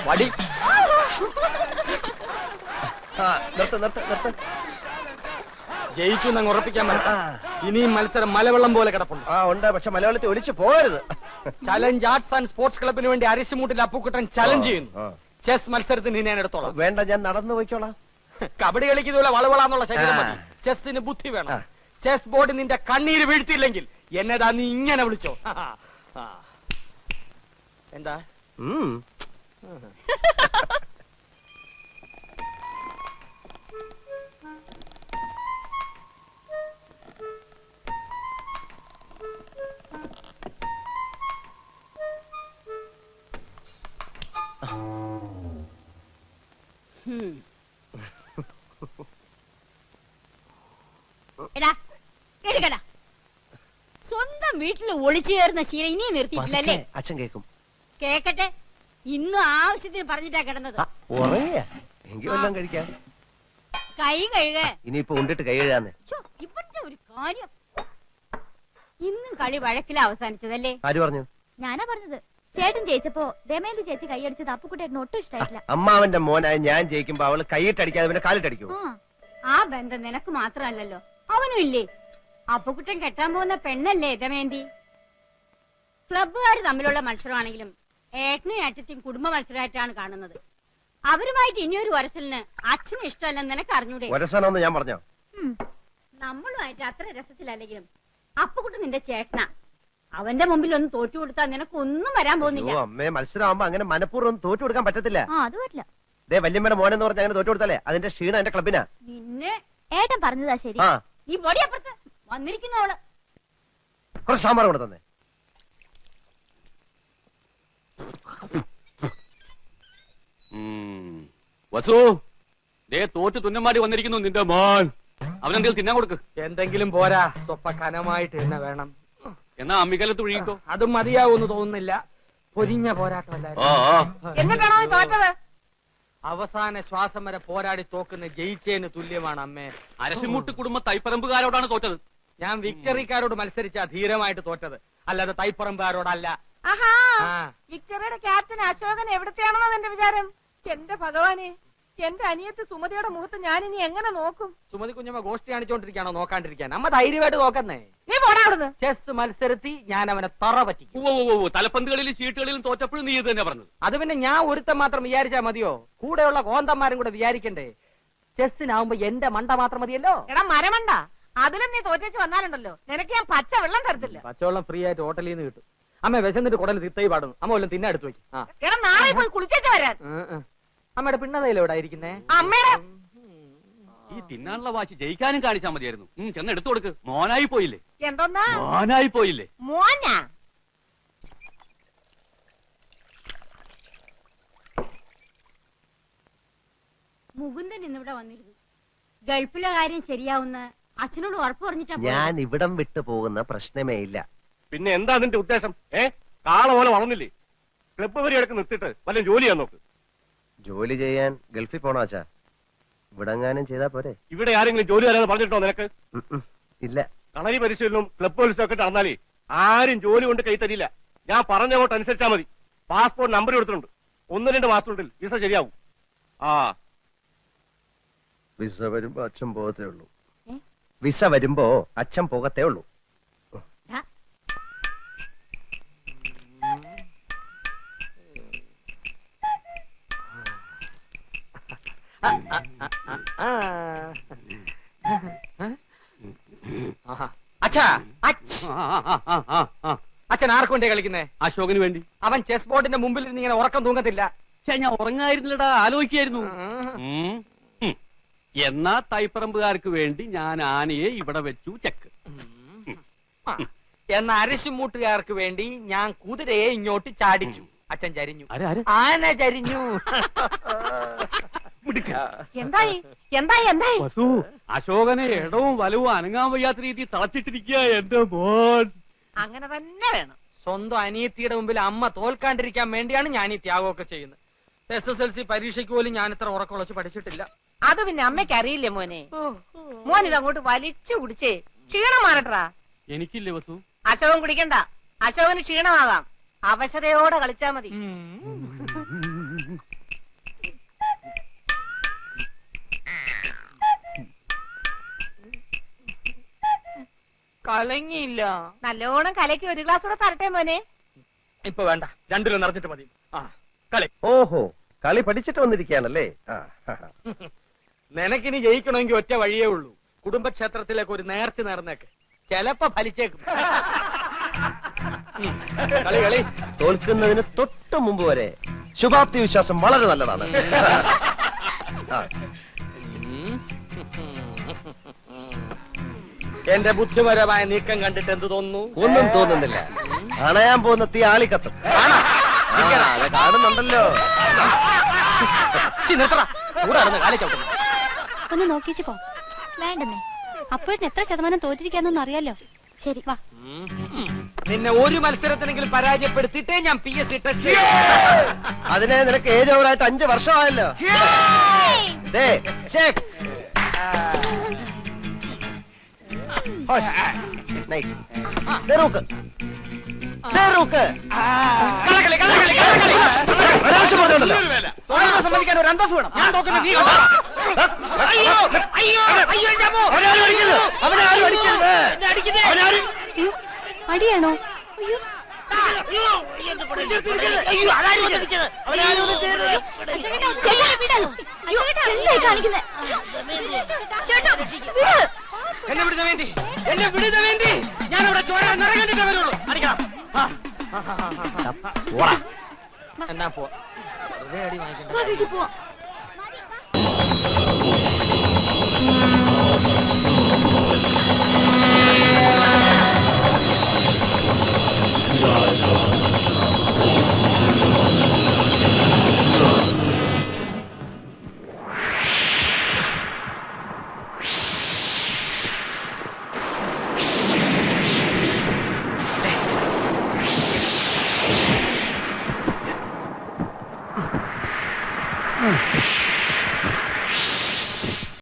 വടി. ജയിച്ചു എന്നങ്ങ് ഉറപ്പിക്കാൻ പറ്റാ. ഇനിയും മത്സരം മലവെള്ളം പോലെ കിടപ്പുണ്ട്. ഉണ്ട്, പക്ഷെ മലയാളത്തിൽ ഒലിച്ചു പോകരുത്. ചലഞ്ച് ആർട്സ് ആൻഡ് സ്പോർട്സ് ക്ലബിന് വേണ്ടി അരിശുമൂട്ടിൽ അപ്പുക്കുട്ടൻ ചലഞ്ച് ചെയ്യുന്നു. ചെസ് മത്സരത്തിന് ഞാൻ എടുത്തോളാം. വേണ്ട, ഞാൻ നടന്നു പോയിക്കോളാം. കബഡി കളിക്കുന്നതുപോലെ വളവളാന്നുള്ള ശരീരം മതി. ചെസ്സിന് ബുദ്ധി വേണം. ചെസ് ബോർഡ് നിന്റെ കണ്ണീര് വീഴ്ത്തിയില്ലെങ്കിൽ എന്നതാ നീ ഇങ്ങനെ വിളിച്ചോ. എന്താ സ്വന്തം വീട്ടിൽ ഒളിച്ചു കയറുന്ന ശീലം ഇനി നിർത്തിയിട്ടില്ലല്ലേ? അച്ഛൻ കേക്കും. കേക്കട്ടെ. ഇന്നും ആവശ്യത്തിന് പറഞ്ഞിട്ടാ കിടന്നത്. എങ്കിൽ വല്ലതും കഴിക്കാം. കൈ കഴുക. ഇനിയിപ്പോ ഉണ്ടിട്ട് കൈ കഴുകാന്ന്. ഇവരുടെ ഒരു കാര്യം. ഇന്നും കളി വഴക്കില അവസാനിച്ചതല്ലേ? ആര് പറഞ്ഞു? ഞാനാ പറഞ്ഞത്. ചേട്ടൻ ജയിച്ചപ്പോ ദമയന്തി ചേച്ചി കൈയടിച്ചത് അപ്പുക്കുട്ടേട്ടന് ഒട്ടും ഇഷ്ടായിട്ടില്ല. അമ്മാവന്റെ മോനായ ഞാൻ ജയിക്കുമ്പോ അവള് കൈയിട്ടടിക്കാതെ പിന്നെ കാലിട്ടടിക്കൂ. ആ ബന്ധം നിനക്ക് മാത്രമല്ലല്ലോ, അവനും ഇല്ലേ? അപ്പുക്കുട്ടൻ കെട്ടാൻ പോകുന്ന പെണ്ണല്ലേ ദമയന്തി? ക്ലബ്ബുകാർ തമ്മിലുള്ള മത്സരമാണെങ്കിലും ഏട്ടനും ഏട്ടത്തെയും കുടുംബ മത്സരമായിട്ടാണ് കാണുന്നത്. അവരുമായിട്ട് ഇനിയൊരു വരസലിന് അച്ഛന് ഇഷ്ടമല്ലെന്ന് നിനക്ക് അറിഞ്ഞൂടെ? വരസലെന്ന് ഞാൻ പറഞ്ഞോ? നമ്മളുമായിട്ട് അത്ര രസത്തിലല്ലെങ്കിലും അപ്പുക്കുട്ടൻ നിന്റെ ചേട്ടനാ. അവന്റെ മുമ്പിൽ ഒന്ന് തോറ്റു കൊടുത്താൽ നിനക്ക് ഒന്നും വരാൻ പോകുന്നില്ല. അമ്മേ, മത്സരമാകുമ്പോ അങ്ങനെ മനഃപൂർവ്വം തോറ്റു കൊടുക്കാൻ പറ്റത്തില്ല. അത് പറ്റില്ല. ദേ വല്യമ്മയുടെ മോനെന്ന് പറഞ്ഞ അങ്ങനെ തോറ്റു കൊടുത്താലേ അതിന്റെ ക്ഷീണം എന്റെ ക്ലബിനാ. നിന്നെ ഏട്ടൻ പറഞ്ഞതാ ശരി. നീ പൊടിയപ്പുറത്ത് വന്നിരിക്കുന്നവള്. കുറച്ച് സാമ്പാർ കൂടെ തന്നെ. വസു, ദേ തോറ്റ് തുന്നമാടി വന്നിരിക്കുന്നു നിന്റെ മോൻ. അവനെന്തെങ്കിലും തിന്നാൻ കൊടുക്ക്. എന്തെങ്കിലും പോരാ, സ്വപ്പ കനമായിട്ട് തന്നെ വേണം. എന്നാ അമ്മിക്കലത്ത് ഒഴുകിക്കോ. അതും മതിയാവൂന്ന് തോന്നുന്നില്ല. പൊരിഞ്ഞ പോരാട്ടമല്ലായിരുന്നു. എന്നിട്ടാണോ തോറ്റത്? അവസാന ശ്വാസം വരെ പോരാടി തോക്കുന്ന ജയിച്ചേന് തുല്യമാണ് അമ്മേ. അരശിമുട്ട് കുടുംബ തൈപ്പറമ്പുകാരോടാണ് തോറ്റത്. ഞാൻ വിക്ടറിക്കാരോട് മത്സരിച്ച ധീരമായിട്ട് തോറ്റത്, അല്ലാതെ തൈപ്പറമ്പുകാരോടല്ല. വിക്ടറിയുടെ ക്യാപ്റ്റൻ അശോകൻ എവിടത്തെയാണെന്നോ എന്റെ വിചാരം. എന്റെ ഭഗവാനെ, എന്റെ അനിയത്ത് സുമതിയുടെ മുഖത്ത് ഞാൻ ഇനി എങ്ങനെ നോക്കും? സുമതി കുഞ്ഞമ്മ ഗോഷ്ടി കാണിച്ചോണ്ടിരിക്കാണോ നോക്കാണ്ടിരിക്കാൻ? അമ്മ ധൈര്യമായിട്ട് നോക്കുന്നേ. നീ പോടാ അവിടുന്ന്. ചെസ് മത്സരത്തി ഞാൻ അവനെ തറ പറ്റിക്കും. തലപ്പന്തുകളിലും ചീട്ടുകളിലും തോറ്റപ്പോഴും നീ ഇത് തന്നെ പറഞ്ഞത്. അത് പിന്നെ ഞാൻ ഒരുത്തം മാത്രം വിചാരിച്ചാ മതിയോ? കൂടെയുള്ള കോന്തന്മാരും കൂടെ വിചാരിക്കണ്ടേ? ചെസ്സിനാവുമ്പോ എന്റെ മണ്ട മാത്രം മതിയല്ലോ. എടാ മരമണ്ട, അതിലും നീ തോറ്റേച്ച് വന്നാലുണ്ടല്ലോ നിനക്ക് ഞാൻ പച്ച വെള്ളം തരത്തില്ല. പച്ചവെള്ളം ഫ്രീ ആയിട്ട് ഹോട്ടലിൽ നിന്ന് കിട്ടും. അമ്മ വിശന്നിട്ട് കുടല് തിത്തൈ പാടുന്നു. അമ്മ വല്ലതും തിന്നെ എടുത്തു വെക്കും. എടാ നാളെ പോയി കുളിച്ചേച്ച് വരാൻ. അമ്മയുടെ പിണ്ണതയില എവിടെ ഇരിക്കുന്നേ? അമ്മയുടെ ഈ തിന്നാനുള്ള വാശി ജയിക്കാനും കാണിച്ചാൽ മതിയായിരുന്നു. ചെന്ന് എടുത്തു കൊടുക്ക്. മോനായി പോയില്ലേ? എന്തോന്നാ മോനായി പോയില്ലേ? മോനാ? മുകുന്ദൻ ഇന്നിവിടെ വന്നിരുന്നു. ഗൾഫിലെ കാര്യം ശരിയാവുന്ന അച്ഛനോട് ഉറപ്പ് പറഞ്ഞിട്ടാ. ഞാൻ ഇവിടം വിട്ടു പോകുന്ന പ്രശ്നമേ ഇല്ല. പിന്നെ എന്താ നിന്റെ ഉദ്ദേശം? കാള പോലെ വളർന്നില്ലേ? ക്ലബ്ബ് വരെയൊക്കെ നിർത്തിട്ട് വല്ല ജോലി ചെയ്യാൻ നോക്ക്. ജോലി ചെയ്യാൻ ഗൾഫിൽ പോണോ അച്ഛാ? ഇവിടെങ്ങാനും ചെയ്താ പോരെ? ഇവിടെ ആരെങ്കിലും ജോലി തരാന്ന് പറഞ്ഞിട്ടോ നിനക്ക്? ഇല്ല. കളരി പരിശീലനവും ക്ലബ്ബ് പരിശീലനം ഒക്കെ നടന്നാലേ ആരും ജോലി കൊണ്ട് കൈ തരില്ല. ഞാൻ പറഞ്ഞങ്ങോട്ട് അനുസരിച്ചാ മതി. പാസ്പോർട്ട് നമ്പർ എടുത്തിട്ടുണ്ട്. 1-2 മാസത്തിനുള്ളിൽ വിസ ശരിയാവും. വിസ വരുമ്പോ അച്ഛൻ പോകത്തേ ഉള്ളൂ. വിസ വരുമ്പോ അച്ഛൻ പോകത്തേ ഉള്ളൂ. അച്ഛൻ ആർക്ക് വേണ്ടി കളിക്കുന്നേ? അശോകന് വേണ്ടി. അവൻ ചെസ് ബോർഡിന്റെ മുമ്പിൽ ഇരുന്ന് ഇങ്ങനെ ഉറക്കം തൂങ്ങത്തില്ല. ഞാൻ ഉറങ്ങായിരുന്നില്ലടാ, ആലോചിക്കായിരുന്നു. എന്നാ തൈപ്പറമ്പുകാർക്ക് വേണ്ടി ഞാൻ ആനയെ ഇവിടെ വെച്ചു ചെക്ക്. എന്ന അരിശുമൂട്ടുകാർക്ക് വേണ്ടി ഞാൻ കുതിരയെ ഇങ്ങോട്ട് ചാടിച്ചു. അച്ഛൻ ചരിഞ്ഞു. ആന ചരിഞ്ഞു. എന്തായി എന്തായി എന്തായി? അശോകനെ ഇടവും വലവും അനങ്ങാൻ വയ്യാത്ത രീതി തളച്ചിട്ടിരിക്കുക എന്റെ മോൻ. അങ്ങനെ തന്നെ വേണം. സ്വന്തം അനിയത്തിയുടെ മുമ്പിൽ അമ്മ തോൽക്കാണ്ടിരിക്കാൻ വേണ്ടിയാണ് ഞാൻ ഈ ത്യാഗമൊക്കെ ചെയ്യുന്നത്. SSLC പരീക്ഷയ്ക്ക് പോലും ഞാൻ ഇത്ര ഉറക്കുളച്ച് പഠിച്ചിട്ടില്ല. അത് പിന്നെ അമ്മയ്ക്ക് അറിയില്ലേ മോനെ? മോൻ ഇതങ്ങോട്ട് വലിച്ചു കുടിച്ചേ ക്ഷീണം മാറട്ടാ. എനിക്കില്ലേ വസു? അശോകൻ കുടിക്കണ്ട. അശോകന് ക്ഷീണമാകാം. അവശതയോടെ കളിച്ചാ മതി. കലങ്ങിയില്ല. നല്ലോണം കലക്കി ഒരു ഗ്ലാസ് കൂടെ തരട്ടെ മോനെ. ഇപ്പൊ വേണ്ട, രണ്ടിലും നിറഞ്ഞിട്ട് മതി. ആ കളി. ഓഹോ, കളി പഠിച്ചിട്ട് വന്നിരിക്കുകയാണല്ലേ. നിനക്കിനി ജയിക്കണമെങ്കിൽ ഒറ്റ വഴിയേ ഉള്ളൂ. കുടുംബക്ഷേത്രത്തിലേക്ക് ഒരു നേർച്ച നേർന്നേക്ക്, ചെലപ്പോ ഫലിച്ചേക്കും. കളി കളി. തോൽക്കുന്നതിന് തൊട്ട് മുമ്പ് വരെ ശുഭാപ്തി വിശ്വാസം വളരെ നല്ലതാണ്. എന്റെ ബുദ്ധിപരമായ നീക്കം കണ്ടിട്ട് എന്ത് തോന്നുന്നു? ഒന്നും തോന്നുന്നില്ല. അണയാൻ പോകുന്ന തീ ആളിക്കത്തും. അത് കാണുന്നുണ്ടല്ലോ. ഒന്ന് നോക്കിച്ചു പോ. വേണ്ടെന്നേ, അപ്പോഴത്തെ എത്ര ശതമാനം തോറ്റിരിക്കാന്നൊന്നും അറിയാലോ. ശരി വാ. നിന്നെ ഒരു മത്സരത്തിനെങ്കിലും പരാജയപ്പെടുത്തിയിട്ടേ ഞാൻ PSC ടെസ്റ്റ്. അതിനെ നിനക്ക് ഏജ് ഓവറായിട്ട് 5 വർഷമായല്ലോ. ദേ, ചെക്ക്. നൈറ്റ്. ദേ റൂക്ക്. ദേ റൂക്ക്. ഒരാവശ്യം പറഞ്ഞോണ്ടല്ലോ. സമ്മതിക്കാൻ ഒരു അന്തസ് വേണം. ഞാൻ നോക്കുന്നത് നീ കണ്ടോ? അവനാരും അടിക്കരുത്. അവനാരും അടിക്കരുത്. അവനാരും. അയ്യോ, അടിയാണോ? അയ്യോ എന്നെ വിടുന്ന വേണ്ടി, എന്നെ വിടുന്ന വേണ്ടി ഞാൻ ഇവിടെ ചോര നിറകണ്ടിട്ടേ വരുള്ളൂ. അടിക്കണം. എന്നാ പോ. വെറുതെ അടി വാങ്ങിക്കണ്ട. വീട്ടിൽ പോവാ.